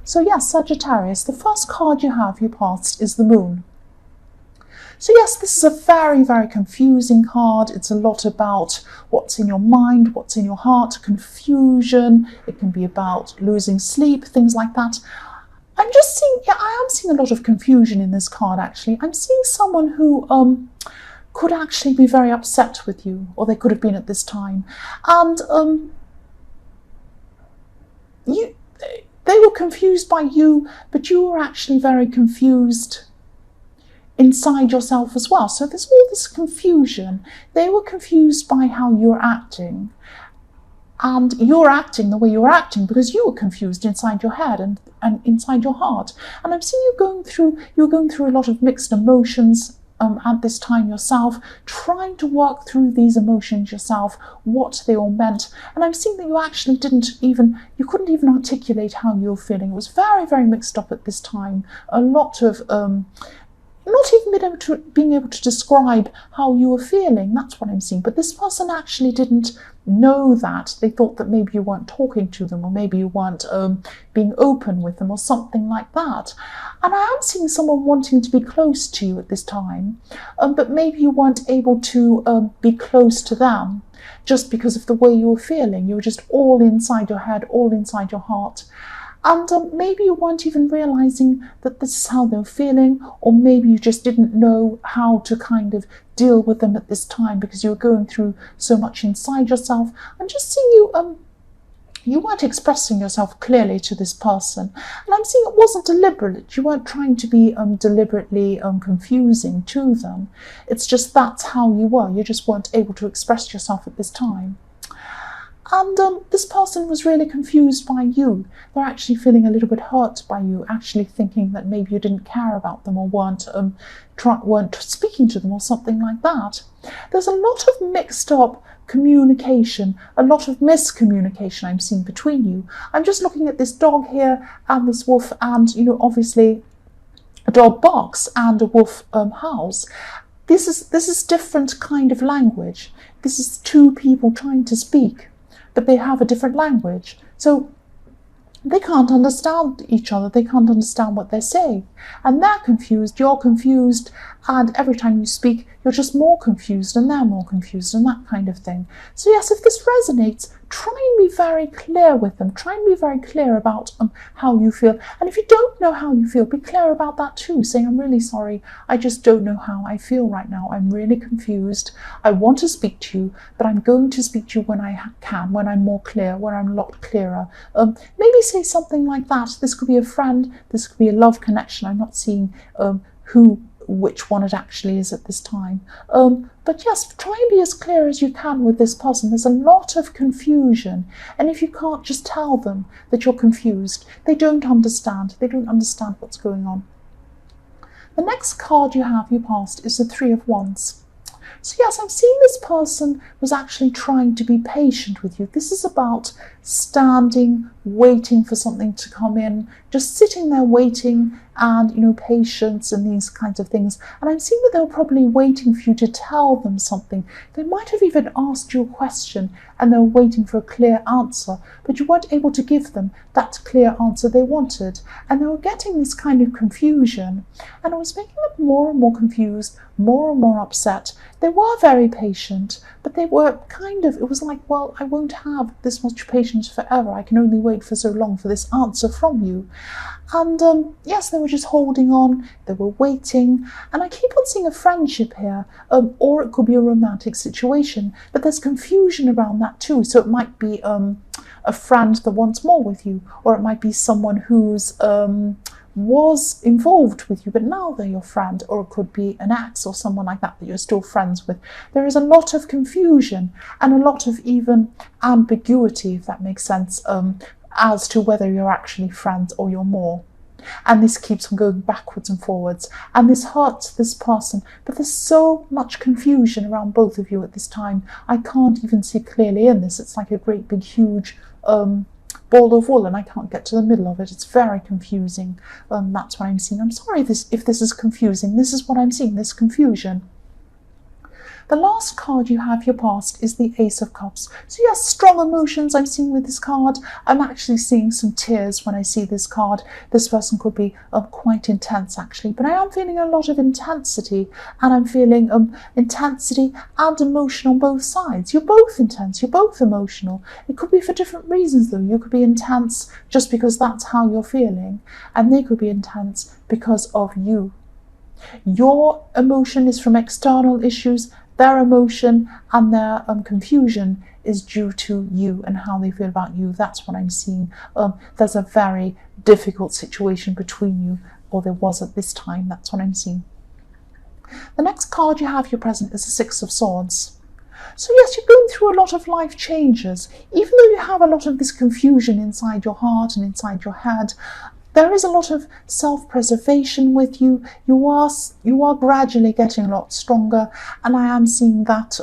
So yes, Sagittarius, the first card you have, you passed, is the Moon. So yes, this is a very, very confusing card. It's a lot about what's in your mind, what's in your heart, confusion. It can be about losing sleep, things like that. I'm just seeing, I am seeing a lot of confusion in this card, actually. I'm seeing someone who could actually be very upset with you, or they could have been at this time. And they were confused by you, but you were actually very confused inside yourself as well. So there's all this confusion. They were confused by how you're acting. And you're acting the way you're acting because you were confused inside your head and inside your heart. And I'm seeing you're going through a lot of mixed emotions at this time yourself, trying to work through these emotions yourself, what they all meant. And I'm seeing that you actually you couldn't even articulate how you were feeling. It was very, very mixed up at this time. A lot of not even being able to describe how you were feeling. That's what I'm seeing. But this person actually didn't know that. They thought that maybe you weren't talking to them, or maybe you weren't being open with them, or something like that. And I am seeing someone wanting to be close to you at this time, but maybe you weren't able to be close to them just because of the way you were feeling. You were just all inside your head, all inside your heart. And maybe you weren't even realizing that this is how they were feeling, or maybe you just didn't know how to kind of deal with them at this time because you were going through so much inside yourself. I'm just seeing you weren't expressing yourself clearly to this person. And I'm seeing it wasn't deliberate. You weren't trying to be deliberately confusing to them. It's just that's how you were. You just weren't able to express yourself at this time. And this person was really confused by you. They're actually feeling a little bit hurt by you, actually thinking that maybe you didn't care about them, or weren't speaking to them, or something like that. There's a lot of mixed up communication, a lot of miscommunication I'm seeing between you. I'm just looking at this dog here and this wolf, and obviously a dog barks and a wolf howls. This is different kind of language. This is two people trying to speak, but they have a different language. So they can't understand each other. They can't understand what they're saying. And they're confused, you're confused, and every time you speak, you're just more confused, and they're more confused, and that kind of thing. So yes, if this resonates, try and be very clear with them. Try and be very clear about how you feel. And if you don't know how you feel, be clear about that too, saying, I'm really sorry, I just don't know how I feel right now. I'm really confused. I want to speak to you, but I'm going to speak to you when I can, when I'm more clear, when I'm a lot clearer. Maybe say something like that. This could be a friend, this could be a love connection. I'm not seeing which one it actually is at this time. But yes, try and be as clear as you can with this person. There's a lot of confusion. And if you can't just tell them that you're confused, they don't understand. They don't understand what's going on. The next card you passed, is the Three of Wands. So yes, I'm seeing this person was actually trying to be patient with you. This is about standing, waiting for something to come in, just sitting there waiting, and patience and these kinds of things. And I'm seeing that they were probably waiting for you to tell them something. They might have even asked you a question and they were waiting for a clear answer, but you weren't able to give them that clear answer they wanted. And they were getting this kind of confusion, and it was making them more and more confused, more and more upset. They were very patient, but they were it was like, well, I won't have this much patience forever. I can only wait for so long for this answer from you. And yes, they were just holding on, they were waiting, and I keep on seeing a friendship here, or it could be a romantic situation, but there's confusion around that too. So it might be a friend that wants more with you, or it might be someone who's was involved with you, but now they're your friend, or it could be an ex or someone like that you're still friends with. There is a lot of confusion and a lot of even ambiguity, if that makes sense, as to whether you're actually friends or you're more. And this keeps on going backwards and forwards, and this hurts this person, but there's so much confusion around both of you at this time. I can't even see clearly in this. It's like a great big huge ball of wool, and I can't get to the middle of it. It's very confusing. That's what I'm seeing. I'm sorry if this is confusing. This is what I'm seeing, this confusion. The last card you have, your past, is the Ace of Cups. So yes, strong emotions I'm seeing with this card. I'm actually seeing some tears when I see this card. This person could be quite intense actually, but I am feeling a lot of intensity, and I'm feeling intensity and emotion on both sides. You're both intense, you're both emotional. It could be for different reasons though. You could be intense just because that's how you're feeling, and they could be intense because of you. Your emotion is from external issues. Their emotion and their confusion is due to you and how they feel about you. That's what I'm seeing. There's a very difficult situation between you, or there was at this time. That's what I'm seeing. The next card you have, your present, is the Six of Swords. So yes, you're going through a lot of life changes. Even though you have a lot of this confusion inside your heart and inside your head, there is a lot of self-preservation with you. You are gradually getting a lot stronger, and I am seeing that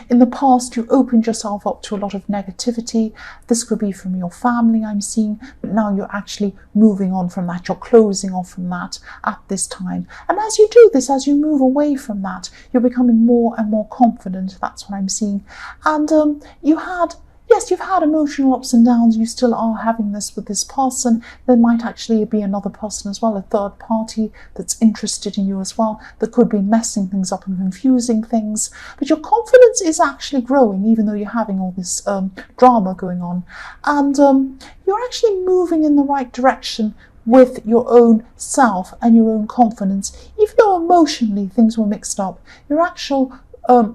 in the past you opened yourself up to a lot of negativity. This could be from your family, I'm seeing, but now you're actually moving on from that. You're closing off from that at this time. And as you do this, as you move away from that, you're becoming more and more confident. That's what I'm seeing. And you've had emotional ups and downs. You still are having this with this person. There might actually be another person as well, a third party that's interested in you as well, that could be messing things up and confusing things. But your confidence is actually growing, even though you're having all this drama going on. And you're actually moving in the right direction with your own self and your own confidence. Even though emotionally things were mixed up, your actual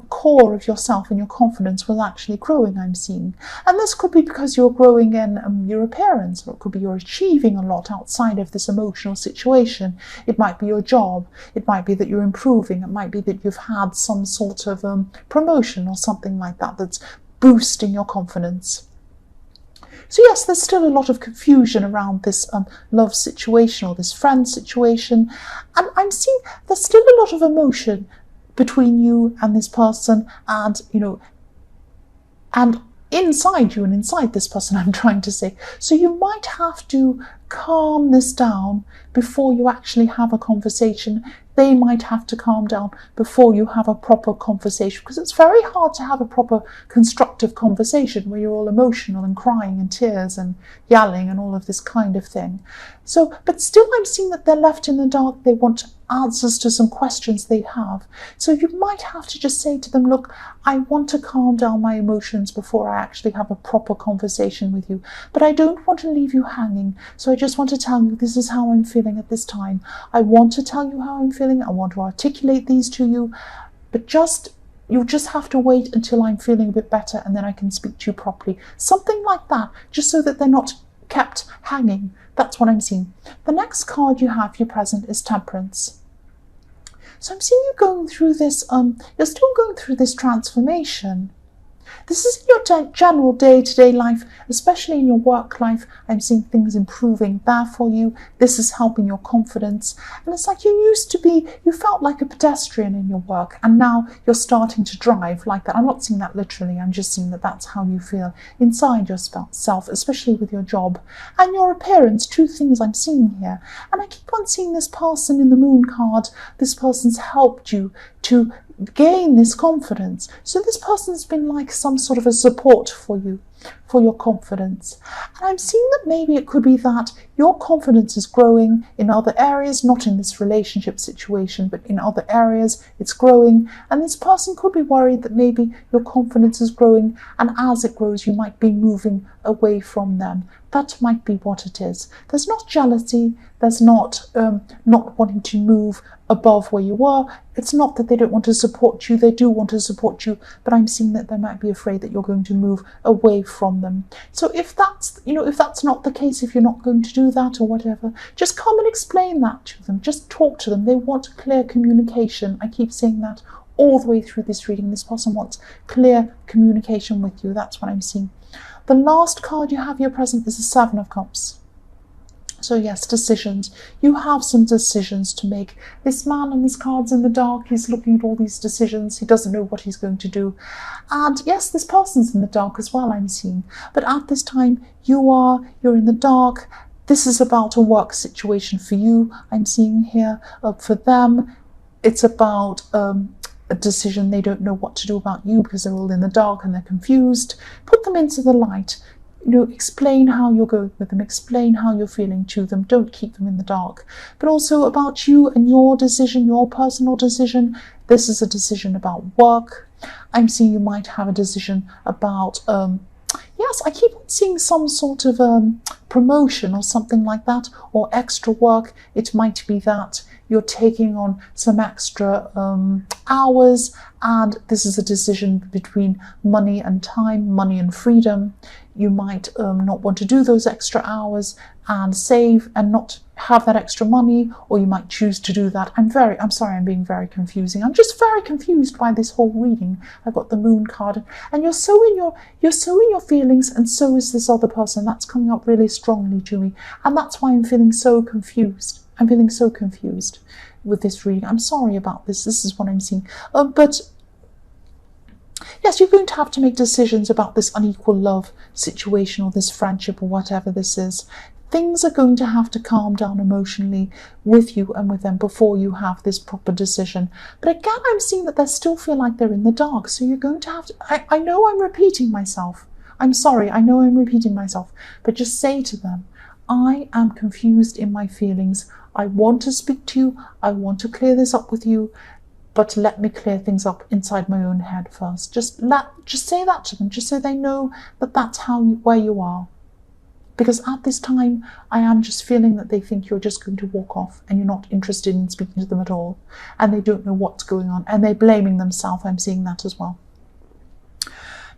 core of yourself and your confidence was actually growing, I'm seeing. And this could be because you're growing in your appearance, or it could be you're achieving a lot outside of this emotional situation. It might be your job, it might be that you're improving, it might be that you've had some sort of promotion or something like that that's boosting your confidence. So yes, there's still a lot of confusion around this love situation or this friend situation, and I'm seeing there's still a lot of emotion between you and this person, and and inside you and inside this person, I'm trying to say. So you might have to calm this down before you actually have a conversation. They might have to calm down before you have a proper conversation, because it's very hard to have a proper constructive conversation where you're all emotional and crying and tears and yelling and all of this kind of thing. So, but still I'm seeing that they're left in the dark. They want answers to some questions they have. So you might have to just say to them, look, I want to calm down my emotions before I actually have a proper conversation with you, but I don't want to leave you hanging. So I just want to tell you, this is how I'm feeling at this time. I want to tell you how I'm feeling. I want to articulate these to you, but you just have to wait until I'm feeling a bit better, and then I can speak to you properly. Something like that, just so that they're not kept hanging. That's what I'm seeing. The next card you have, your present, is Temperance. So I'm seeing you going through this, you're still going through this transformation. This is in your general day-to-day life, especially in your work life. I'm seeing things improving there for you. This is helping your confidence. And it's like you felt like a pedestrian in your work, and now you're starting to drive like that. I'm not seeing that literally. I'm just seeing that that's how you feel inside yourself, especially with your job and your appearance. Two things I'm seeing here. And I keep on seeing this person in the Moon card. This person's helped you to gain this confidence. So this person's been like some sort of a support for you, for your confidence. And I'm seeing that maybe it could be that your confidence is growing in other areas, not in this relationship situation, but in other areas it's growing. And this person could be worried that maybe your confidence is growing, and as it grows, you might be moving away from them. That might be what it is. There's not jealousy. There's not wanting to move above where you were. It's not that they don't want to support you. They do want to support you, but I'm seeing that they might be afraid that you're going to move away from them. So if that's not the case, if you're not going to do that or whatever, just come and explain that to them. Just talk to them. They want clear communication. I keep saying that all the way through this reading. This person wants clear communication with you. That's what I'm seeing. The last card you have, your present, is the Seven of Cups. So yes, decisions. You have some decisions to make. This man and his cards in the dark, he's looking at all these decisions. He doesn't know what he's going to do. And yes, this person's in the dark as well, I'm seeing. But at this time, you're in the dark. This is about a work situation for you, I'm seeing here. For them, it's about a decision. They don't know what to do about you because they're all in the dark and they're confused. Put them into the light. Explain how you're going with them, explain how you're feeling to them. Don't keep them in the dark. But also about you and your decision, your personal decision. This is a decision about work. I'm seeing you might have a decision about, yes, I keep on seeing some sort of promotion or something like that, or extra work. It might be that you're taking on some extra hours, and this is a decision between money and time, money and freedom. You might not want to do those extra hours and save and not have that extra money, or you might choose to do that. I'm sorry, I'm being very confusing. I'm just very confused by this whole reading. I've got the Moon card, and you're so in your feelings, and so is this other person. That's coming up really strongly to me, and that's why I'm feeling so confused. I'm feeling so confused with this reading. I'm sorry about this. This is what I'm seeing. But yes, you're going to have to make decisions about this unequal love situation or this friendship or whatever this is. Things are going to have to calm down emotionally with you and with them before you have this proper decision. But again, I'm seeing that they still feel like they're in the dark. So you're going to have to, I know I'm repeating myself. I'm sorry, I know I'm repeating myself. But just say to them, I am confused in my feelings. I want to speak to you. I want to clear this up with you. But let me clear things up inside my own head first. Just say that to them, just so they know that that's where you are. Because at this time, I am just feeling that they think you're just going to walk off and you're not interested in speaking to them at all. And they don't know what's going on. And they're blaming themselves. I'm seeing that as well.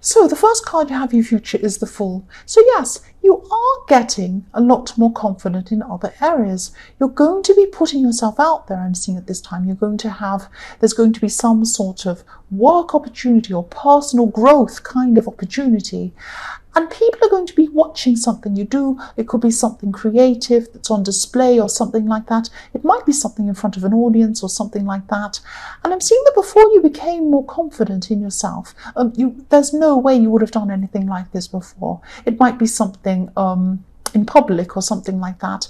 So the first card you have, your future, is the Fool. So yes, you are getting a lot more confident in other areas. You're going to be putting yourself out there, I'm seeing at this time. There's going to be some sort of work opportunity or personal growth kind of opportunity. And people are going to be watching something you do. It could be something creative that's on display or something like that. It might be something in front of an audience or something like that. And I'm seeing that before you became more confident in yourself, there's no way you would have done anything like this before. It might be something in public or something like that.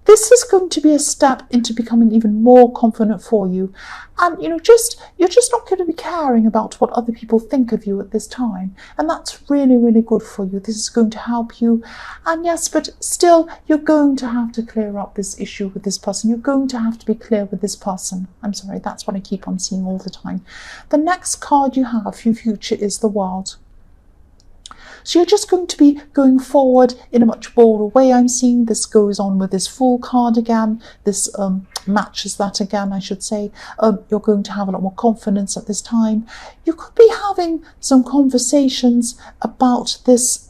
This is going to be a step into becoming even more confident for you. And you're just not going to be caring about what other people think of you at this time. And that's really, really good for you. This is going to help you. And yes, but still, you're going to have to clear up this issue with this person. You're going to have to be clear with this person. I'm sorry, that's what I keep on seeing all the time. The next card you have for your future is the World. So you're just going to be going forward in a much bolder way. I'm seeing this goes on with this Fool card again. This matches that again, I should say. You're going to have a lot more confidence at this time. You could be having some conversations about this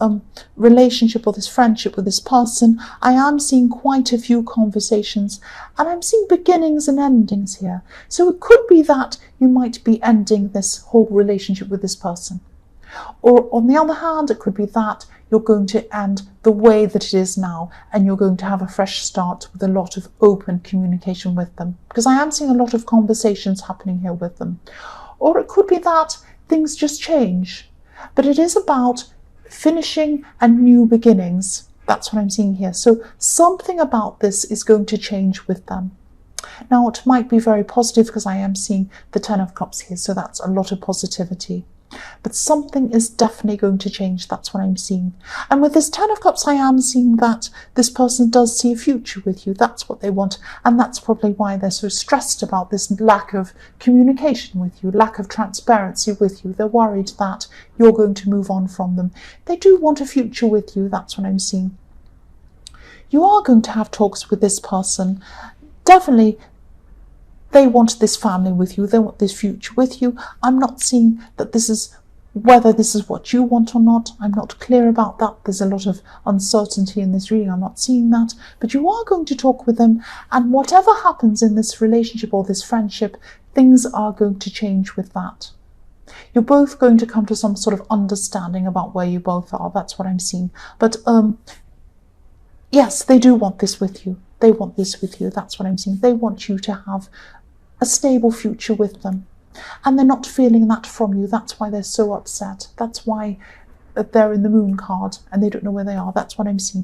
relationship or this friendship with this person. I am seeing quite a few conversations, and I'm seeing beginnings and endings here. So it could be that you might be ending this whole relationship with this person. Or on the other hand, it could be that you're going to end the way that it is now and you're going to have a fresh start with a lot of open communication with them. Because I am seeing a lot of conversations happening here with them. Or it could be that things just change. But it is about finishing and new beginnings. That's what I'm seeing here. So something about this is going to change with them. Now, it might be very positive because I am seeing the Ten of Cups here. So that's a lot of positivity. But something is definitely going to change. That's what I'm seeing. And with this Ten of Cups, I am seeing that this person does see a future with you. That's what they want. And that's probably why they're so stressed about this lack of communication with you, lack of transparency with you. They're worried that you're going to move on from them. They do want a future with you. That's what I'm seeing. You are going to have talks with this person. Definitely. They want this family with you. They want this future with you. I'm not seeing that whether this is what you want or not. I'm not clear about that. There's a lot of uncertainty in this reading. I'm not seeing that. But you are going to talk with them. And whatever happens in this relationship or this friendship, things are going to change with that. You're both going to come to some sort of understanding about where you both are. That's what I'm seeing. But yes, they do want this with you. They want this with you. That's what I'm seeing. They want you to have a stable future with them. And they're not feeling that from you. That's why they're so upset. That's why they're in the Moon card and they don't know where they are. That's what I'm seeing.